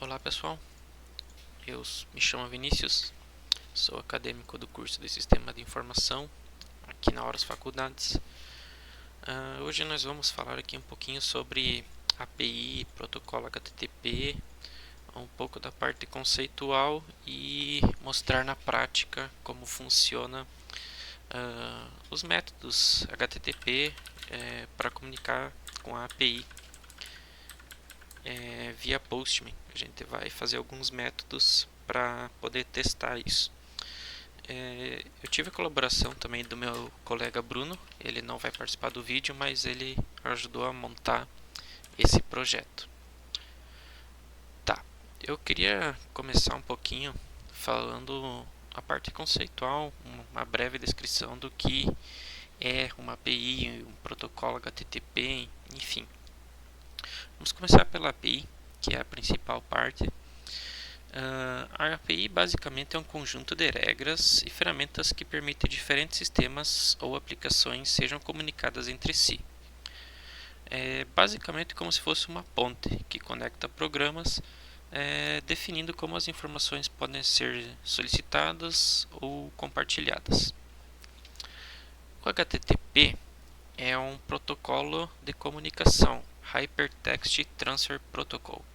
Olá pessoal, me chamo Vinícius, sou acadêmico do curso de Sistema de Informação aqui na Horas Faculdades. Hoje nós vamos falar aqui um pouquinho sobre API, protocolo HTTP, um pouco da parte conceitual e mostrar na prática como funciona os métodos HTTP para comunicar com a API via Postman. A gente vai fazer alguns métodos para poder testar isso. Eu tive a colaboração também do meu colega Bruno, ele não vai participar do vídeo, mas ele ajudou a montar esse projeto. Tá, eu queria começar um pouquinho falando a parte conceitual, uma breve descrição do que é uma API, um protocolo HTTP, enfim. Vamos começar pela API, que é a principal parte. A API basicamente é um conjunto de regras e ferramentas que permitem que diferentes sistemas ou aplicações sejam comunicadas entre si. É basicamente como se fosse uma ponte que conecta programas, definindo como as informações podem ser solicitadas ou compartilhadas. O HTTP é um protocolo de comunicação, Hypertext Transfer Protocol,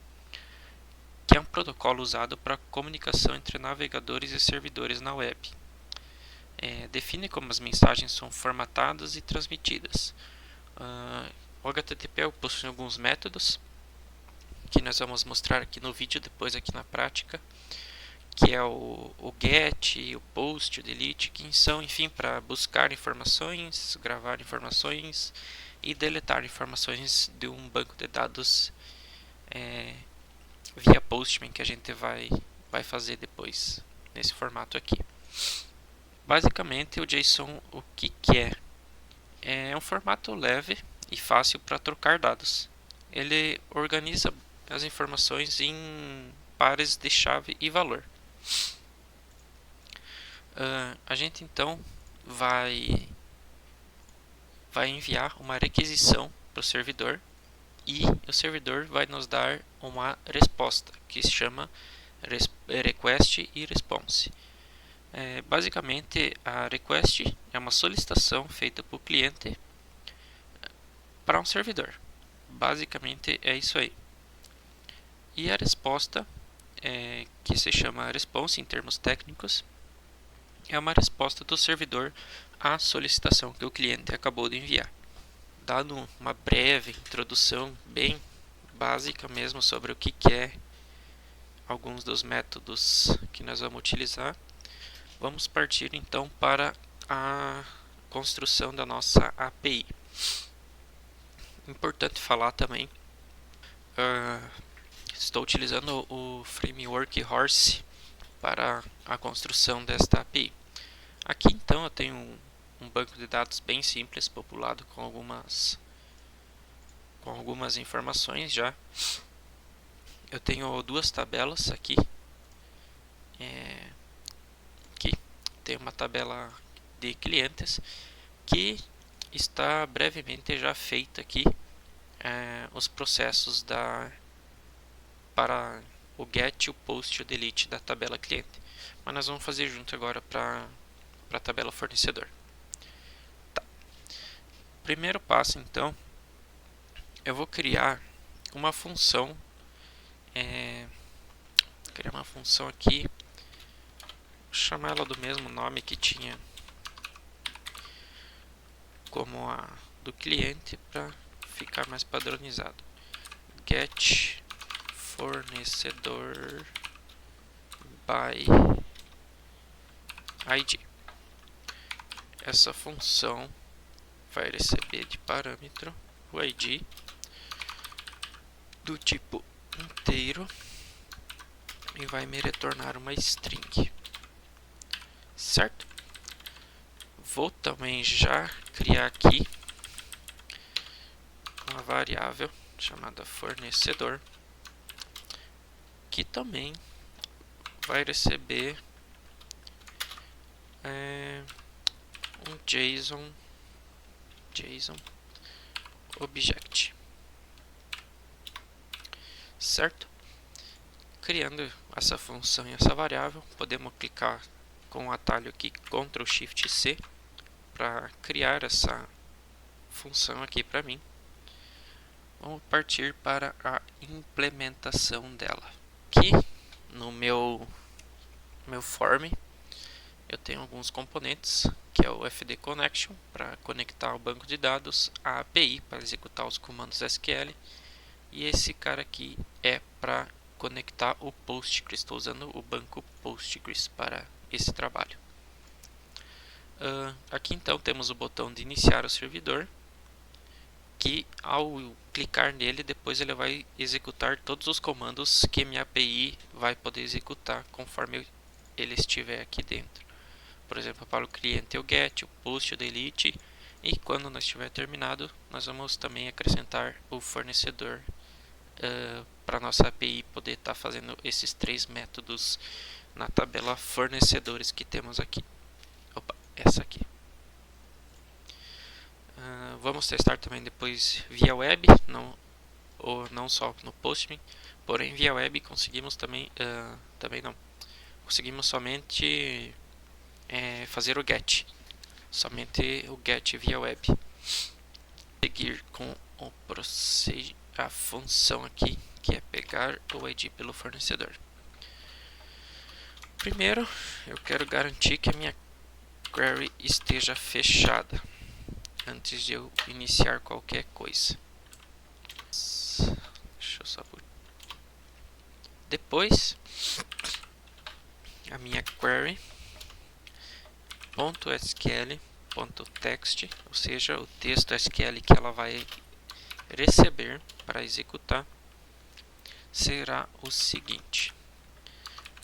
que é um protocolo usado para comunicação entre navegadores e servidores na web. Define como as mensagens são formatadas e transmitidas. O HTTP possui alguns métodos que nós vamos mostrar aqui no vídeo, depois aqui na prática, que é o GET, o POST, o DELETE, que são, enfim, para buscar informações, gravar informações e deletar informações de um banco de dados via Postman, que a gente vai fazer depois nesse formato aqui. Basicamente, o JSON o que é? É um formato leve e fácil para trocar dados. Ele organiza as informações em pares de chave e valor. A gente então vai enviar uma requisição para o servidor e o servidor vai nos dar uma resposta que se chama request e response. Basicamente, a request é uma solicitação feita para o cliente para um servidor. Basicamente é isso aí. E a resposta, que se chama response em termos técnicos, é uma resposta do servidor à solicitação que o cliente acabou de enviar. Dado uma breve introdução bem básica mesmo sobre o que é alguns dos métodos que nós vamos utilizar, vamos partir então para a construção da nossa API. Importante falar também, estou utilizando o framework Horse para a construção desta API. Aqui então eu tenho um banco de dados bem simples, populado com algumas informações já. Eu tenho duas tabelas aqui. Aqui tem uma tabela de clientes que está brevemente já feita aqui os processos para o get, o post e o delete da tabela cliente. Mas nós vamos fazer junto agora para a tabela fornecedor. Tá. Primeiro passo então, eu vou criar uma função, aqui, vou chamar ela do mesmo nome que tinha como a do cliente para ficar mais padronizado. Get fornecedor by ID. Essa função vai receber de parâmetro o ID do tipo inteiro e vai me retornar uma string, certo? Vou também já criar aqui uma variável chamada fornecedor, que também vai receber um JSON object, certo? criando essa função e essa variável, podemos clicar com o atalho aqui Ctrl Shift C para criar essa função aqui para mim. Vamos partir para a implementação dela. Aqui no meu form eu tenho alguns componentes, que é o FD Connection para conectar o banco de dados, a API para executar os comandos SQL, e esse cara aqui é para conectar o Postgres. Estou usando o banco Postgres para esse trabalho. Aqui então temos o botão de iniciar o servidor, que ao clicar nele, depois ele vai executar todos os comandos que minha API vai poder executar conforme ele estiver aqui dentro. Por exemplo, para o cliente o get, o post, o delete, e quando nós estiver terminado, nós vamos também acrescentar o fornecedor para nossa API poder estar fazendo esses 3 métodos na tabela fornecedores que temos aqui. Opa, essa aqui. Vamos testar também depois via web, não só no Postman, porém via web conseguimos também, conseguimos somente fazer o get, somente o get via web. Seguir com a função aqui, que é pegar o ID pelo fornecedor. Primeiro, eu quero garantir que a minha query esteja fechada antes de eu iniciar qualquer coisa. Deixa eu só... Depois, a minha query .sql.text, ou seja, o texto SQL que ela vai receber para executar, será o seguinte.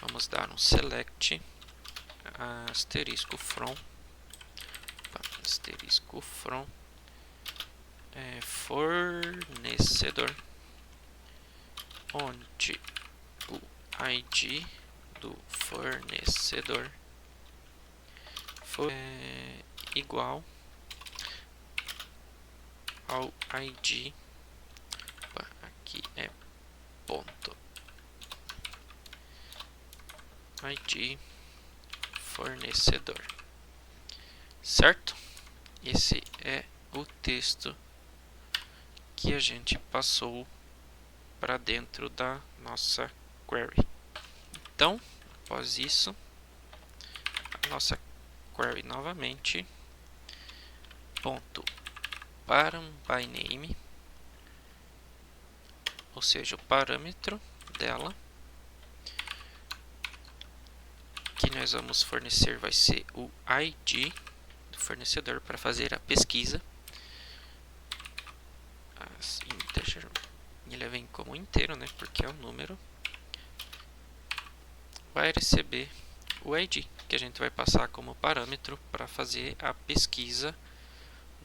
Vamos dar um select asterisco from fornecedor, onde o ID do fornecedor for igual ao ID, aqui é ponto ID fornecedor, certo? Esse é o texto que a gente passou para dentro da nossa query. Então, após isso, a nossa query novamente, ponto param by name, ou seja, o parâmetro dela que nós vamos fornecer vai ser o ID do fornecedor para fazer a pesquisa. As integer, ele vem como inteiro, né, porque é um número. Vai receber o ID, que a gente vai passar como parâmetro para fazer a pesquisa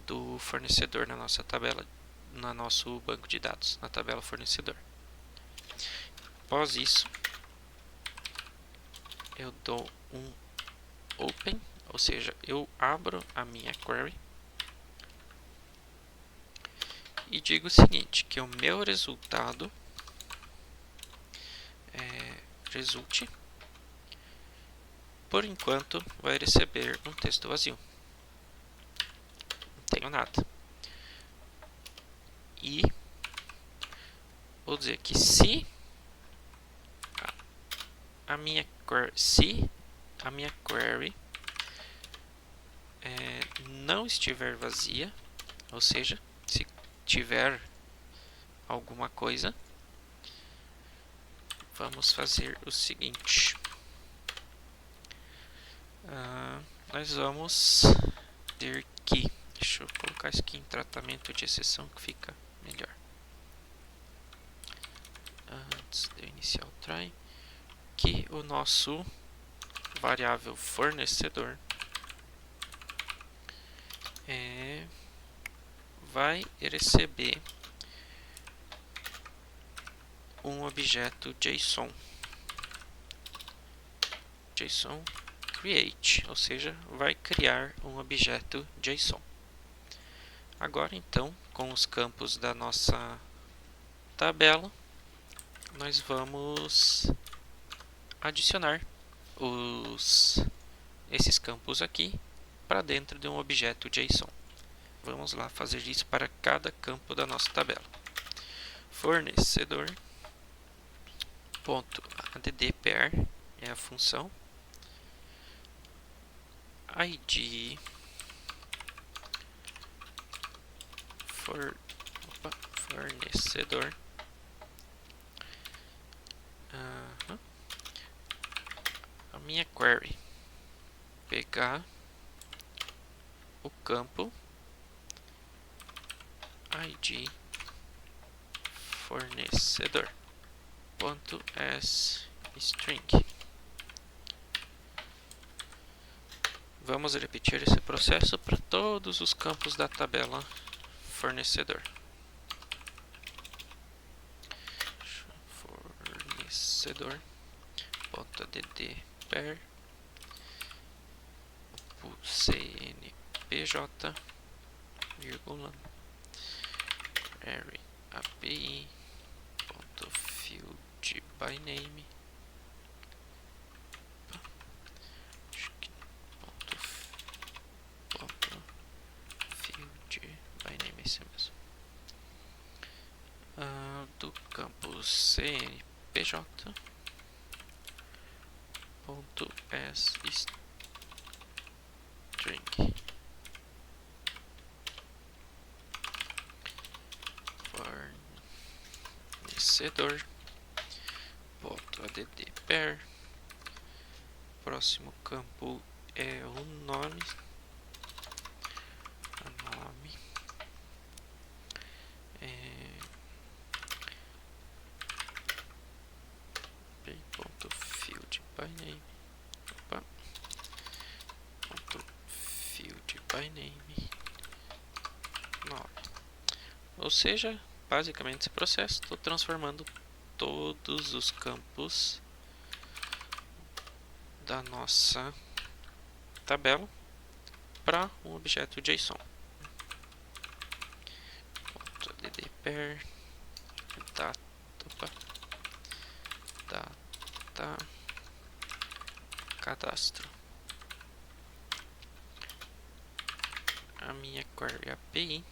do fornecedor na nossa tabela, no nosso banco de dados, na tabela fornecedor. Após isso, eu dou um open, ou seja, eu abro a minha query e digo o seguinte, que o meu resultado result, por enquanto, vai receber um texto vazio. Não tenho nada. E vou dizer que se a minha query não estiver vazia, ou seja, se tiver alguma coisa, vamos fazer o seguinte. Nós vamos ter que, deixa eu colocar isso aqui em tratamento de exceção que fica melhor. Antes de eu iniciar o try, que o nosso variável fornecedor vai receber um objeto JSON create, ou seja, vai criar um objeto JSON. Agora então, com os campos da nossa tabela, nós vamos adicionar esses campos aqui para dentro de um objeto JSON. Vamos lá fazer isso para cada campo da nossa tabela. Fornecedor .addPair é a função. ID fornecedor a minha query pegar o campo ID fornecedor .sString. Vamos repetir esse processo para todos os campos da tabela fornecedor. Fornecedor.addPair CNPJ vírgula query API field by name field by name, esse mesmo. Do campo CNPJ .sString fornecedor.addPair. Próximo campo é o nome. Field by name. Field by name. Nome. Ou seja, basicamente esse processo, estou transformando todos os campos da nossa tabela para um objeto JSON. .addPair data cadastro. A minha query API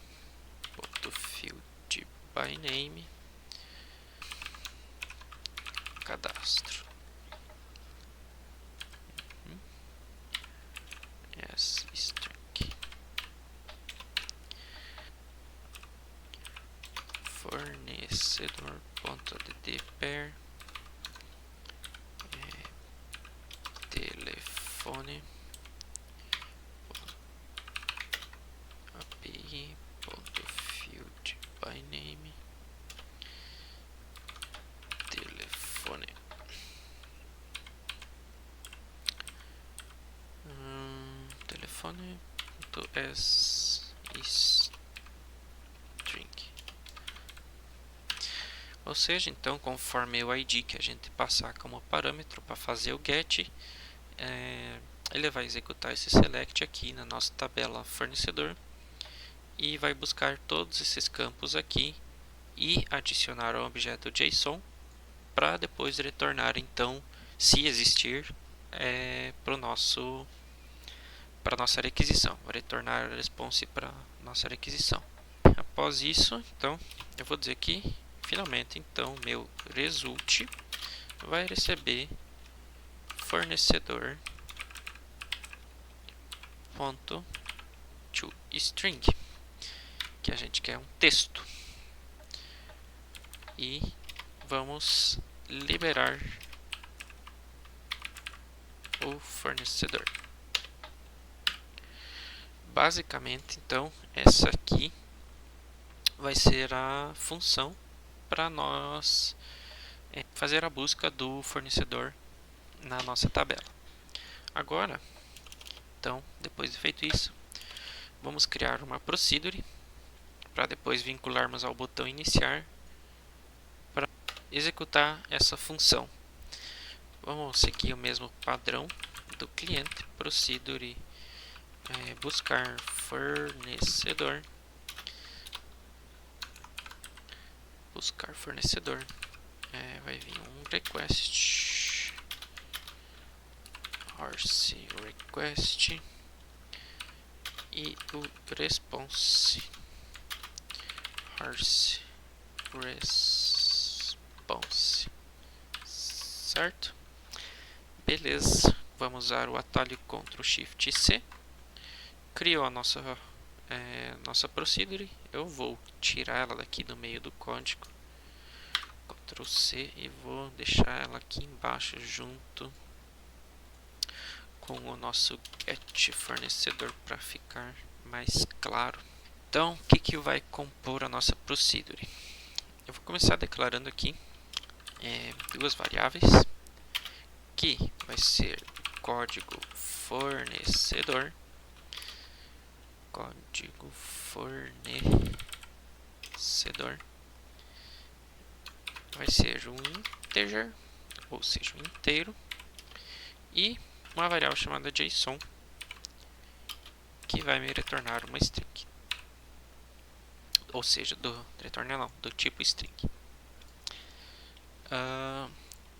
.field by name cadastro. SString fornecedor.addPair telefone API.field by name telefone. Telefone.sString. Ou seja, então, conforme o ID que a gente passar como parâmetro para fazer o get, ele vai executar esse select aqui na nossa tabela fornecedor e vai buscar todos esses campos aqui e adicionar ao objeto JSON para depois retornar, então, se existir, para nossa requisição. Vou retornar a response para nossa requisição. Após isso, então, eu vou dizer que finalmente, então, meu result vai receber fornecedor .toString, que a gente quer um texto, e vamos liberar o fornecedor. Basicamente, então, essa aqui vai ser a função para nós fazer a busca do fornecedor na nossa tabela. Agora, então, depois de feito isso, vamos criar uma procedure para depois vincularmos ao botão iniciar para executar essa função. Vamos seguir o mesmo padrão do cliente, procedure buscar fornecedor vai vir um request, horse request e o response, horse response, certo? Beleza, vamos usar o atalho Ctrl Shift C. Criou a nossa procedure. Eu vou tirar ela daqui do meio do código, Ctrl C, e vou deixar ela aqui embaixo junto com o nosso get fornecedor para ficar mais claro. Então, o que vai compor a nossa procedure? Eu vou começar declarando aqui duas variáveis, que vai ser código fornecedor, vai ser um integer, ou seja, um inteiro, e uma variável chamada JSON, que vai me retornar uma string, ou seja, do tipo string.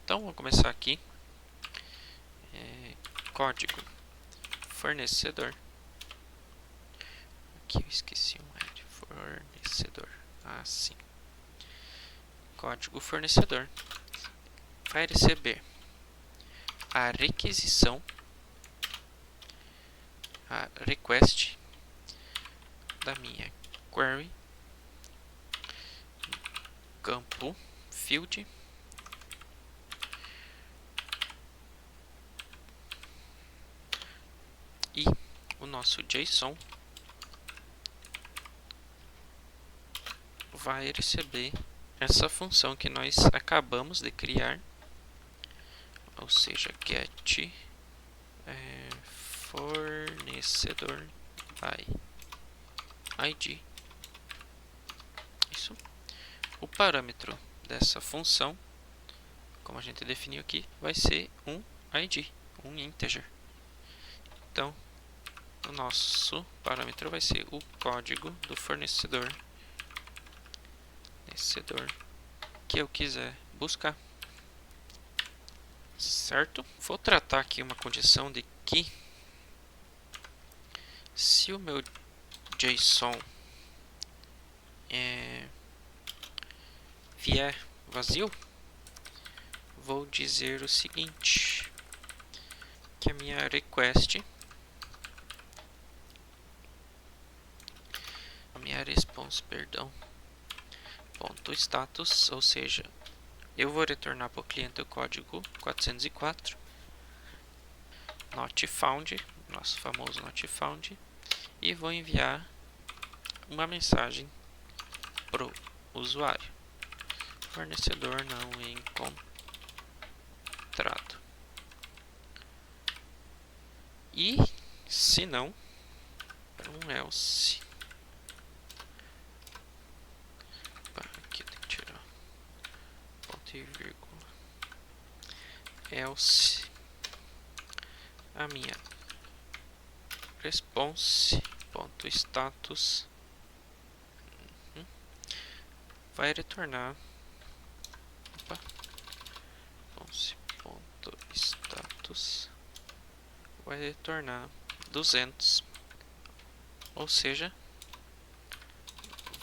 Então, vou começar aqui. Código fornecedor. Aqui eu esqueci um L. Fornecedor. Assim. Código fornecedor vai receber a requisição, a request da minha query, campo field, e o nosso JSON vai receber essa função que nós acabamos de criar, ou seja, get fornecedor by id. Isso. O parâmetro dessa função, como a gente definiu aqui, vai ser um id, um integer. Então, o nosso parâmetro vai ser o código do fornecedor que eu quiser buscar, certo? Vou tratar aqui uma condição de que, se o meu JSON vier vazio, vou dizer o seguinte, que a minha request, response, ponto status, ou seja, eu vou retornar para o cliente o código 404, not found, nosso famoso not found, e vou enviar uma mensagem para o usuário: fornecedor não encontrado. E se não, um else. Aqui tem que tirar ponto e vírgula. Else, a minha response ponto status vai retornar response ponto status vai retornar 200, ou seja,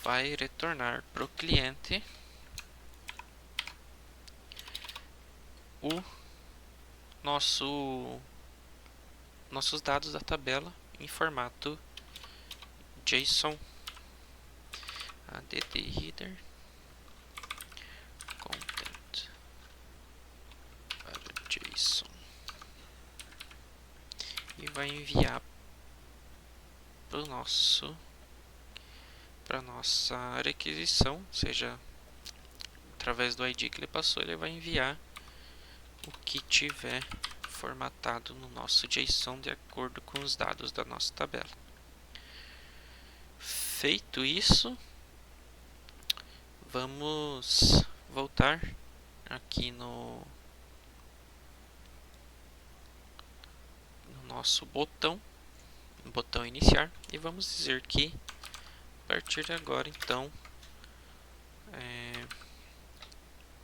vai retornar para o cliente nossos dados da tabela em formato JSON. Add header content para JSON e vai enviar para nossa requisição, ou seja, através do ID que ele passou, ele vai enviar o que tiver formatado no nosso JSON de acordo com os dados da nossa tabela. Feito isso, vamos voltar aqui no nosso botão iniciar, e vamos dizer que a partir de agora, então,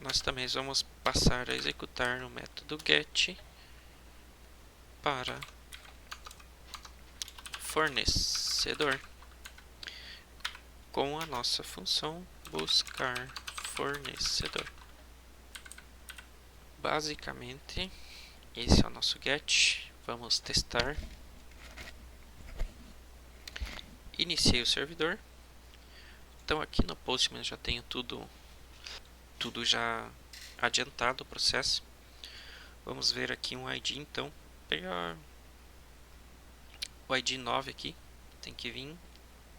nós também vamos passar a executar o método get para fornecedor com a nossa função buscar fornecedor. Basicamente, esse é o nosso get. Vamos testar. Iniciei o servidor. Então aqui no Postman já tenho tudo já adiantado o processo. Vamos ver aqui um ID, então pegar o ID 9 aqui, tem que vir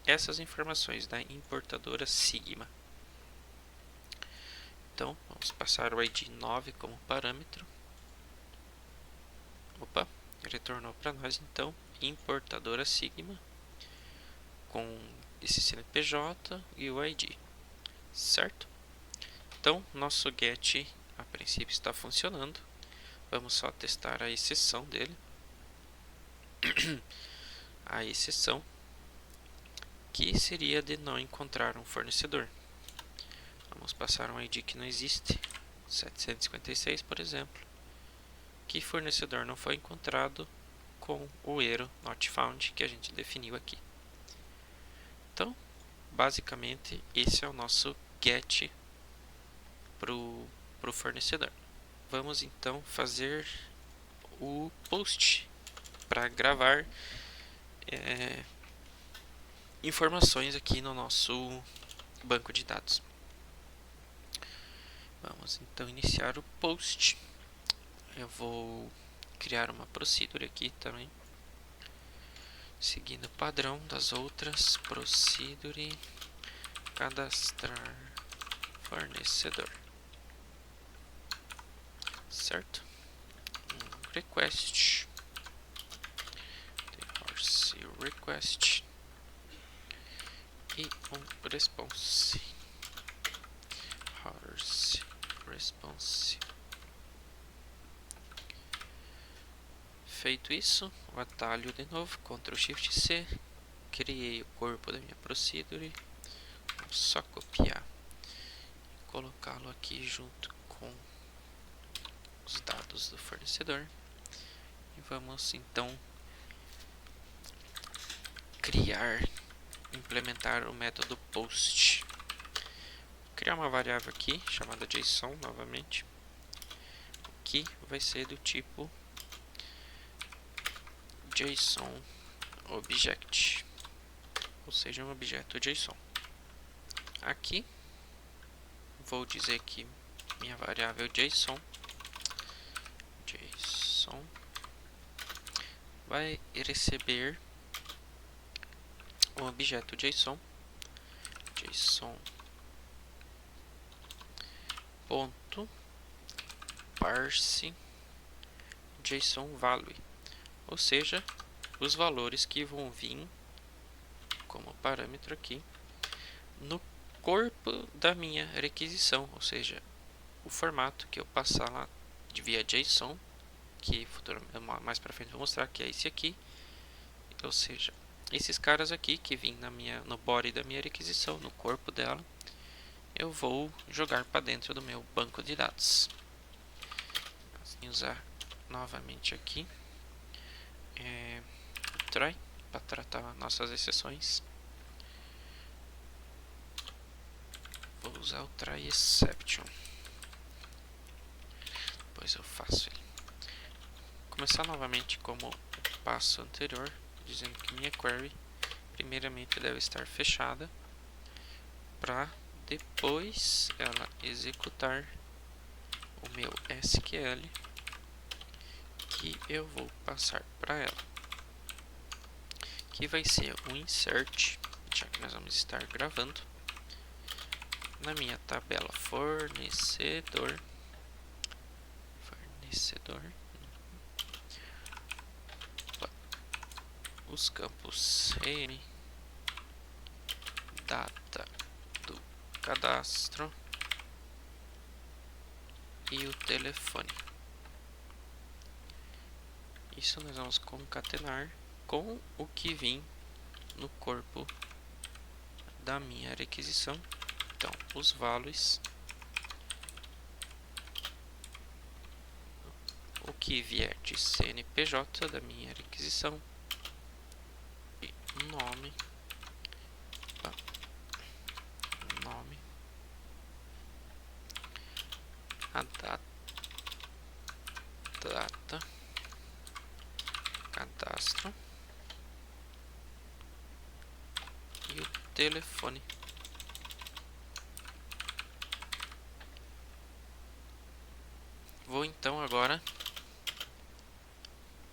essas informações da importadora Sigma. Então vamos passar o ID 9 como parâmetro. Opa, retornou para nós então importadora Sigma com esse CNPJ e o ID, certo? Então nosso get a princípio está funcionando. Vamos só testar a exceção dele. A exceção que seria de não encontrar um fornecedor. Vamos passar um ID que não existe, 756 por exemplo, que fornecedor não foi encontrado com o erro not found que a gente definiu aqui. Então, basicamente, esse é o nosso get para o fornecedor. Vamos então fazer o post para gravar informações aqui no nosso banco de dados. Vamos então iniciar o post. Eu vou criar uma procedure aqui também, seguindo o padrão das outras. Procedure cadastrar fornecedor, certo? Um request, request e um response, response. Feito isso, o atalho de novo, Ctrl Shift C, criei o corpo da minha procedure, vou só copiar e colocá-lo aqui junto com os dados do fornecedor e vamos então implementar o método post. Vou criar uma variável aqui chamada JSON novamente, que vai ser do tipo JSON object, ou seja, um objeto JSON. Aqui vou dizer que minha variável JSON vai receber um objeto JSON ponto parse JSON value, ou seja, os valores que vão vir como parâmetro aqui no corpo da minha requisição, ou seja, o formato que eu passar lá via JSON, que mais para frente vou mostrar que é esse aqui, ou seja, esses caras aqui que vêm no body da minha requisição, no corpo dela, eu vou jogar para dentro do meu banco de dados. Assim, usar novamente aqui try para tratar nossas exceções. Vou usar o try exception. Depois eu faço ele. Começar novamente como o passo anterior, dizendo que minha query primeiramente deve estar fechada para depois ela executar o meu SQL que eu vou passar para ela, que vai ser um insert, já que nós vamos estar gravando na minha tabela fornecedor, os campos CM, data do cadastro e o telefone. Isso nós vamos concatenar com o que vem no corpo da minha requisição. Então, os values que vier de CNPJ da minha requisição, e nome, a data, cadastro e o telefone. Vou então agora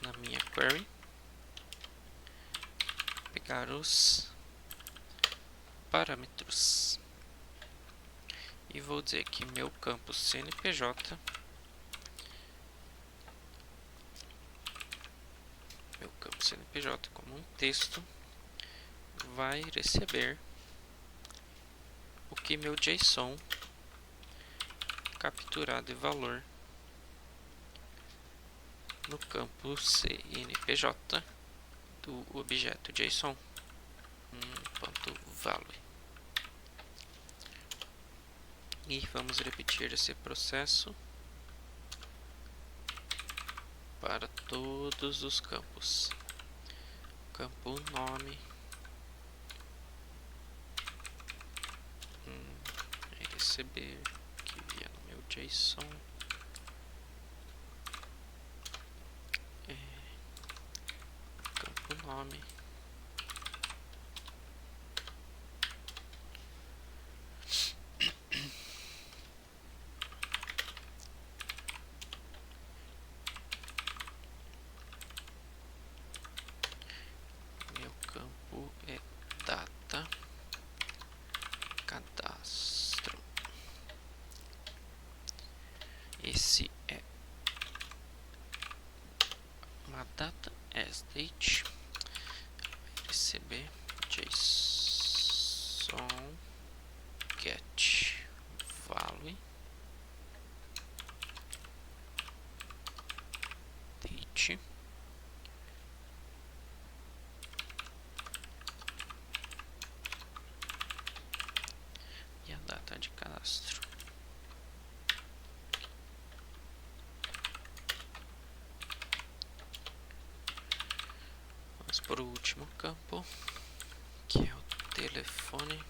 na minha query pegar os parâmetros e vou dizer que meu campo CNPJ, como um texto, vai receber o que meu JSON capturar de valor no campo CNPJ do objeto JSON .value. E vamos repetir esse processo para todos os campos. Campo nome, receber que via no meu JSON, campo nome, meu campo é data, cadastro. Esse é uma data sdate, receber JSON get value date e a data de cadastro. Vamos para o último campo, que é o telefone.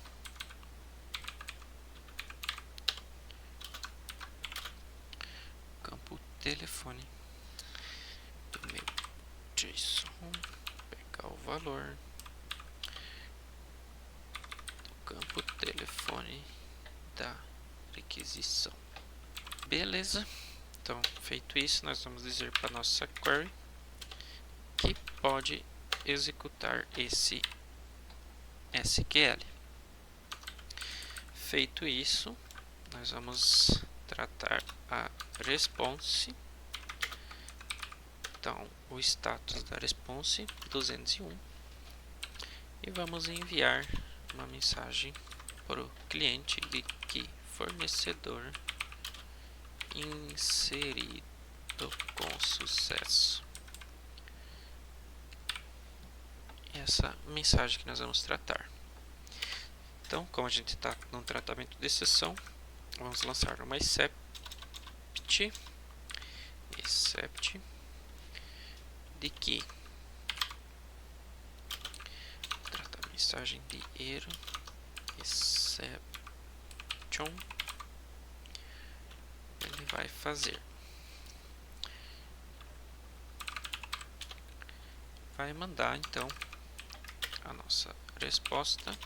Campo telefone do meu JSON, pegar o valor do campo telefone da requisição. Beleza? Então, feito isso, nós vamos dizer para nossa query que pode executar esse SQL. Feito isso, nós vamos tratar a response. Então, o status da response 201 e vamos enviar uma mensagem para o cliente de que fornecedor inserido com sucesso. Essa mensagem que nós vamos tratar. Então, como a gente está num tratamento de exceção, vamos lançar uma except de que trata a mensagem de erro exception. Ele vai fazer, vai mandar então a nossa resposta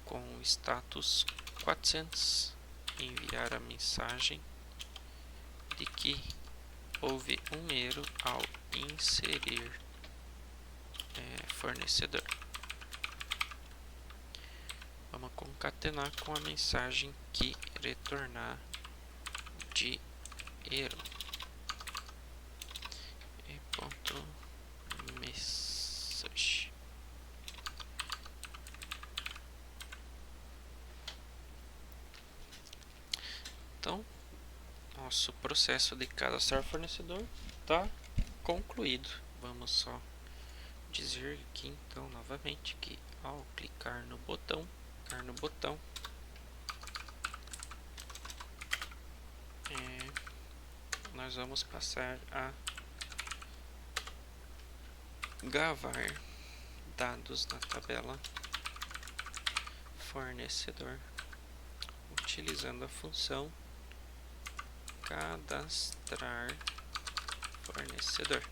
com o status 400, enviar a mensagem de que houve um erro ao inserir fornecedor. Vamos concatenar com a mensagem que retornar de erro. Message. Então, nosso processo de cadastrar fornecedor está concluído. Vamos só dizer aqui então novamente que ao clicar no botão nós vamos passar a gravar dados na tabela fornecedor utilizando a função cadastrar fornecedor.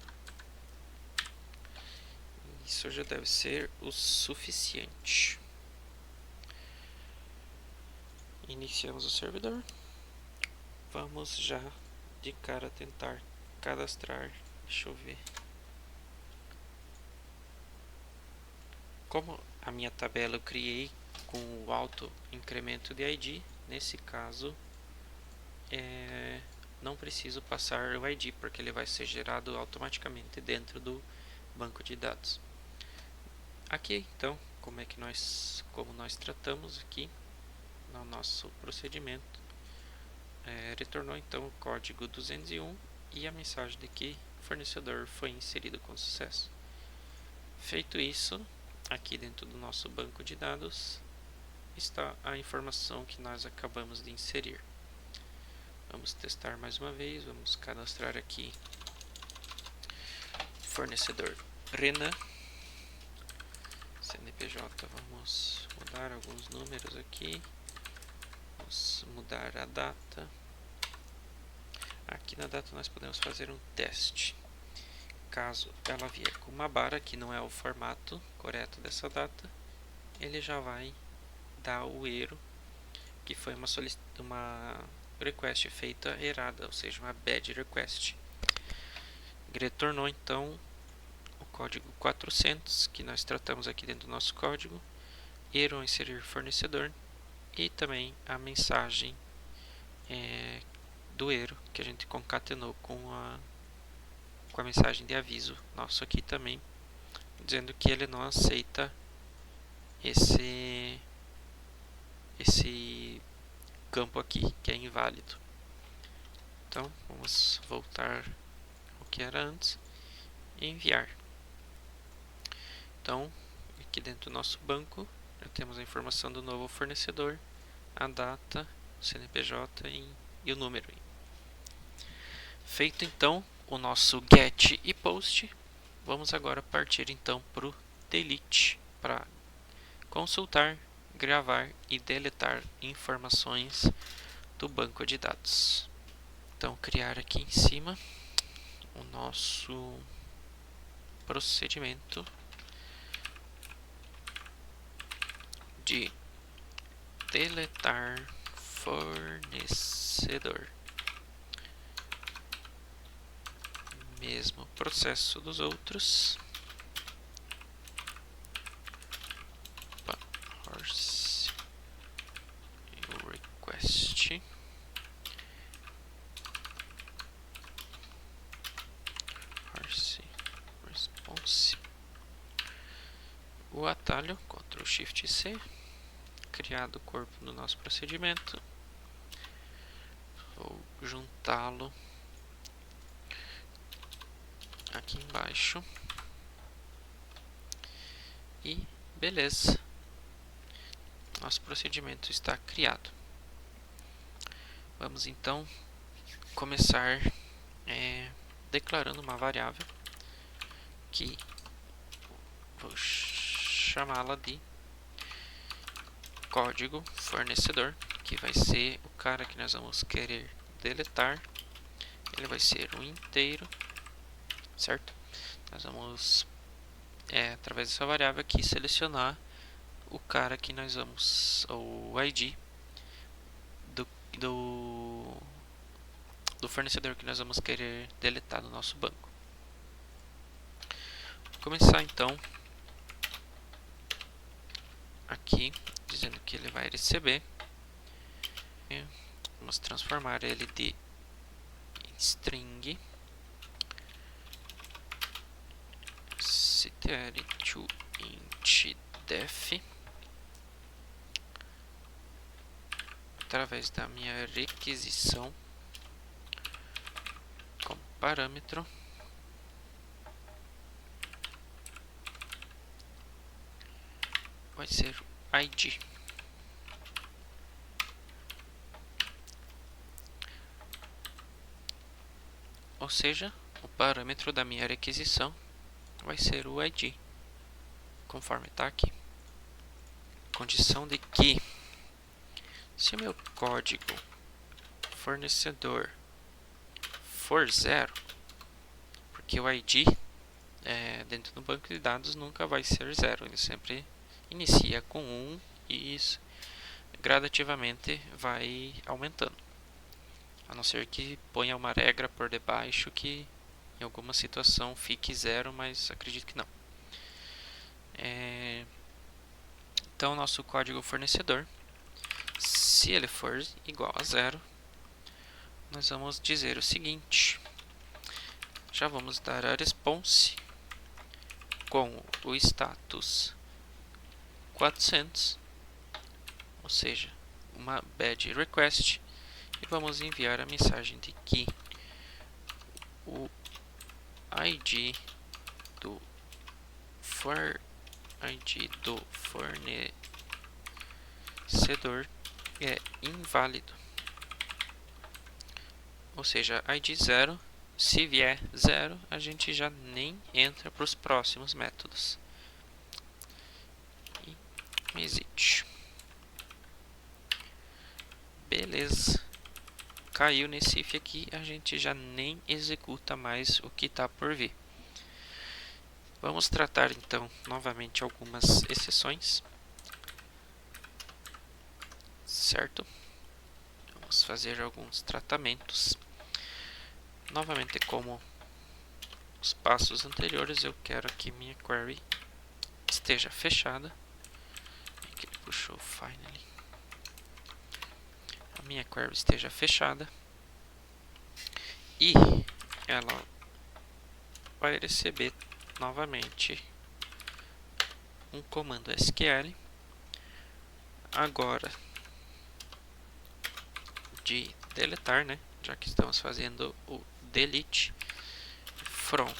Isso já deve ser o suficiente. Iniciamos o servidor. Vamos já de cara tentar cadastrar. Deixa eu ver. Como a minha tabela eu criei com o auto incremento de ID, nesse caso não preciso passar o ID, porque ele vai ser gerado automaticamente dentro do banco de dados. Aqui então, como nós tratamos aqui no nosso procedimento, retornou então o código 201 e a mensagem de que o fornecedor foi inserido com sucesso. Feito isso, aqui dentro do nosso banco de dados está a informação que nós acabamos de inserir. Vamos testar mais uma vez, vamos cadastrar aqui fornecedor Renan, CNPJ, vamos mudar alguns números aqui, vamos mudar a data. Aqui na data nós podemos fazer um teste. Caso ela vier com uma barra, que não é o formato correto dessa data, ele já vai dar o erro, que foi uma request feita errada, ou seja, uma bad request. Retornou então o código 400, que nós tratamos aqui dentro do nosso código, erro inserir fornecedor, e também a mensagem do erro, que a gente concatenou com a mensagem de aviso nosso aqui também, dizendo que ele não aceita esse campo aqui, que é inválido. Então vamos voltar ao que era antes e enviar. Então aqui dentro do nosso banco já temos a informação do novo fornecedor, a data, o CNPJ e o número. Feito então o nosso get e post, vamos agora partir então para o delete, para consultar, gravar e deletar informações do banco de dados. Então criar aqui em cima o nosso procedimento de deletar fornecedor. Mesmo processo dos outros. Parse request. Parse response. O atalho, Ctrl Shift C. Criado o corpo do nosso procedimento. Vou juntá-lo aqui embaixo e beleza, nosso procedimento está criado. Vamos então começar declarando uma variável que vou chamá-la de código fornecedor, que vai ser o cara que nós vamos querer deletar. Ele vai ser um inteiro, certo? Nós vamos através dessa variável aqui selecionar o cara que nós vamos, o ID do fornecedor que nós vamos querer deletar no nosso banco. Vou começar então aqui dizendo que ele vai receber. Vamos transformar ele de string ctr to int def através da minha requisição como parâmetro vai ser ID. ou seja, o parâmetro da minha requisição vai ser o ID, conforme está aqui. Condição de que, se o meu código fornecedor for 0, porque o ID dentro do banco de dados nunca vai ser 0, ele sempre inicia com 1 e isso gradativamente vai aumentando, a não ser que ponha uma regra por debaixo que em alguma situação fique 0, mas acredito que não. Então, nosso código fornecedor, se ele for igual a 0, nós vamos dizer o seguinte: já vamos dar a response com o status 400, ou seja, uma bad request, e vamos enviar a mensagem de que o ID do fornecedor é inválido, ou seja, ID 0. Se vier 0, a gente já nem entra para os próximos métodos. E exit. Beleza. Caiu nesse if aqui, a gente já nem executa mais o que está por vir. Vamos tratar então novamente algumas exceções. Certo? Vamos fazer alguns tratamentos. Novamente, como os passos anteriores, eu quero que minha query esteja fechada. Aqui ele puxou finally. A minha query esteja fechada e ela vai receber novamente um comando SQL, agora de deletar, né? Já que estamos fazendo o delete from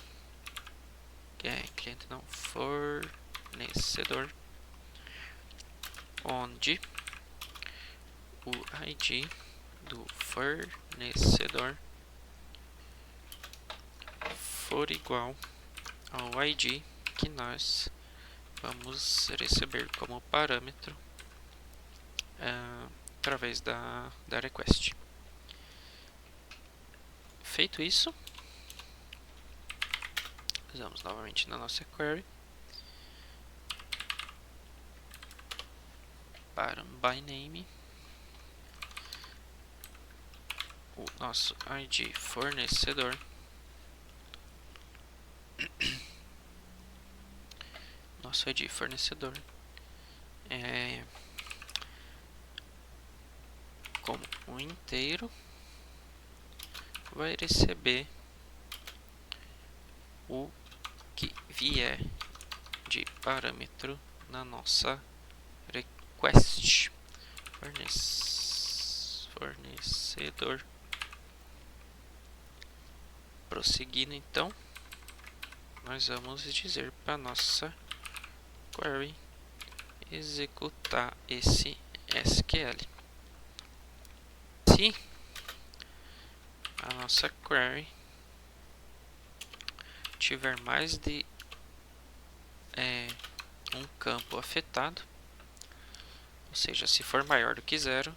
cliente não, fornecedor, onde o ID do fornecedor for igual ao ID que nós vamos receber como parâmetro através da request. Feito isso, vamos novamente na nossa query para by name, o nosso ID fornecedor como um inteiro vai receber o que vier de parâmetro na nossa request. Fornecedor. Prosseguindo então, nós vamos dizer para nossa query executar esse SQL. Se a nossa query tiver mais de um campo afetado, ou seja, se for maior do que 0,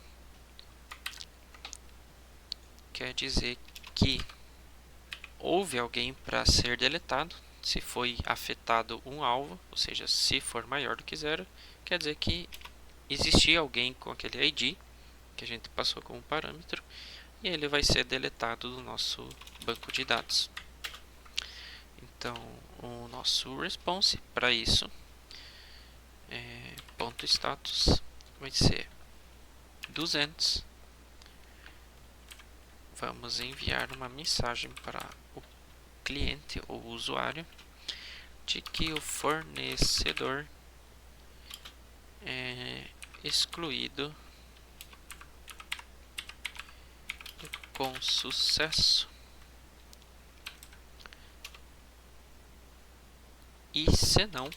quer dizer que houve alguém para ser deletado. Se foi afetado um alvo, ou seja, se for maior do que 0, quer dizer que existia alguém com aquele ID que a gente passou como parâmetro e ele vai ser deletado do nosso banco de dados. Então, o nosso response para isso ponto status vai ser 200. Vamos enviar uma mensagem para o cliente ou usuário de que o fornecedor é excluído com sucesso, e se não,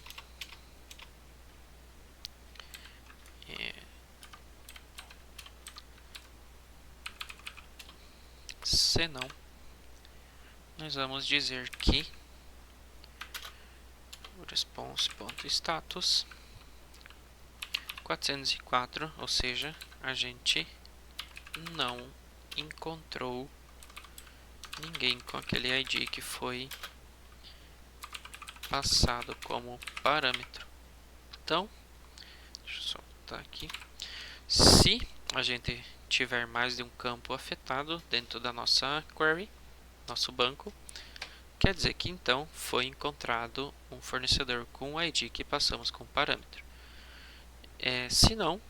nós vamos dizer que o response.status 404, ou seja, a gente não encontrou ninguém com aquele ID que foi passado como parâmetro. Então, deixa eu só botar aqui. Se a gente tiver mais de um campo afetado dentro da nossa query, nosso banco, quer dizer que então foi encontrado um fornecedor com o ID que passamos como parâmetro. Se não,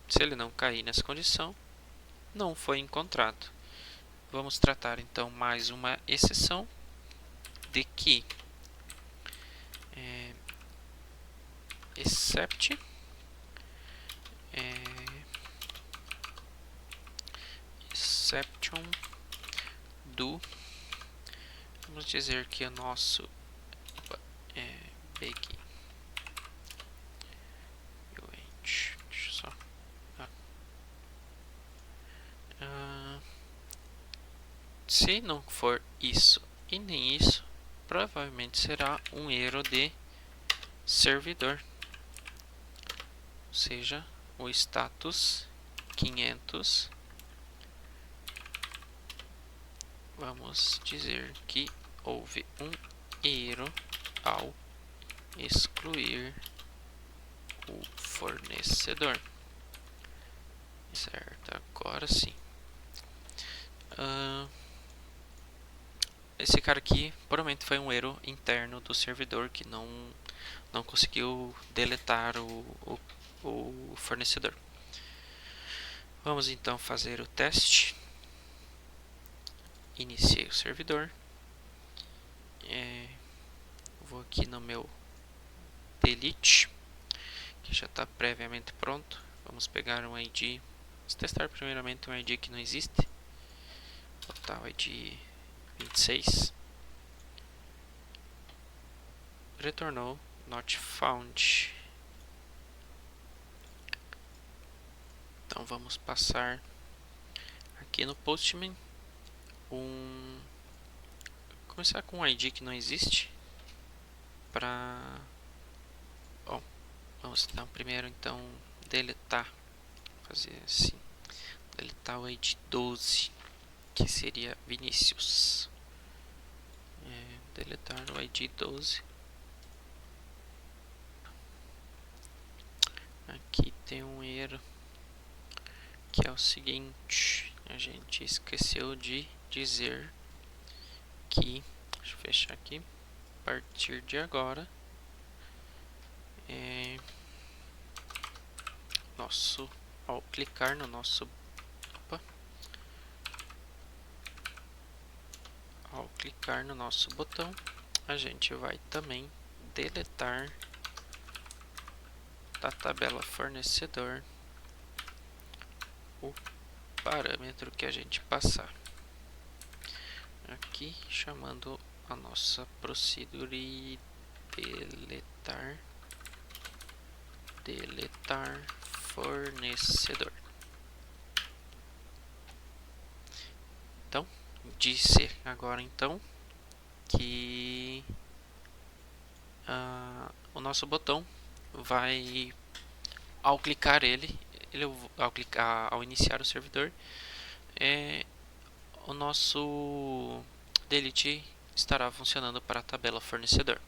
se ele não cair nessa condição, não foi encontrado. Vamos tratar então mais uma exceção de que except exception do, vamos dizer que o nosso big deixa eu só se não for isso e nem isso, provavelmente será um erro de servidor, ou seja, o status 500. Vamos dizer que houve um erro ao excluir o fornecedor. Certo, agora sim. Esse cara aqui provavelmente foi um erro interno do servidor que não conseguiu deletar o fornecedor. Vamos então fazer o teste. Iniciei o servidor. Vou aqui no meu delete, que já está previamente pronto. Vamos pegar um ID. Vamos testar primeiramente um ID que não existe. Vou botar o ID 26. Retornou not found. Então vamos passar aqui no Postman começar com um ID que não existe para vamos então primeiro então deletar, fazer assim, deletar o ID 12, que seria Vinícius. Deletar o ID 12. Aqui tem um erro que é o seguinte: a gente esqueceu de dizer que, deixa eu fechar aqui, a partir de agora ao clicar no nosso botão, a gente vai também deletar da tabela fornecedor o parâmetro que a gente passar. Aqui chamando a nossa procedure deletar fornecedor. Então, disse agora então que o nosso botão vai, ao clicar ao iniciar o servidor, o nosso delete estará funcionando para a tabela fornecedor.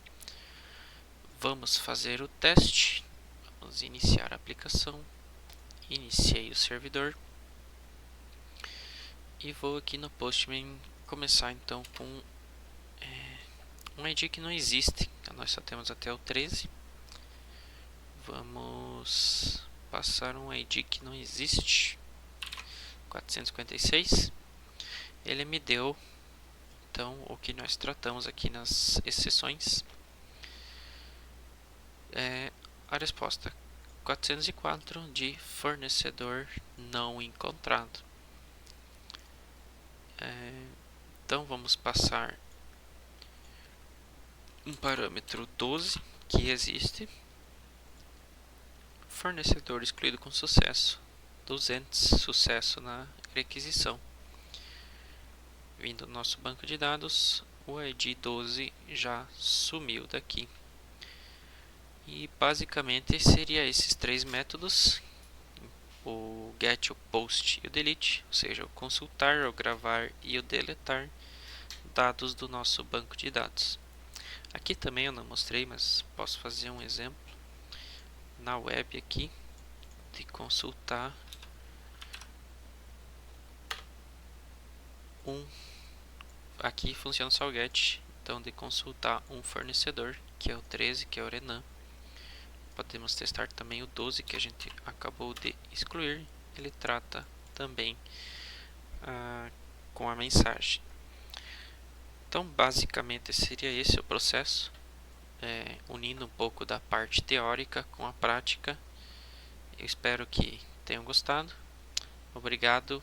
Vamos fazer o teste. Vamos iniciar a aplicação. Iniciei o servidor. E vou aqui no Postman começar então com um ID que não existe. Nós só temos até o 13. Vamos passar um ID que não existe. 456. Ele me deu então o que nós tratamos aqui nas exceções. A resposta 404 de fornecedor não encontrado. Então vamos passar um parâmetro 12 que existe. Fornecedor excluído com sucesso. 200 sucesso na requisição. Vindo do nosso banco de dados, o ID 12 já sumiu daqui. E basicamente seria esses três métodos: o get, o post e o delete, ou seja, o consultar, o gravar e o deletar dados do nosso banco de dados. Aqui também eu não mostrei, mas posso fazer um exemplo na web aqui de consultar aqui funciona só o get, então de consultar um fornecedor, que é o 13, que é o Renan. Podemos testar também o 12, que a gente acabou de excluir. Ele trata também com a mensagem. Então basicamente seria esse o processo, unindo um pouco da parte teórica com a prática. Eu espero que tenham gostado. Obrigado.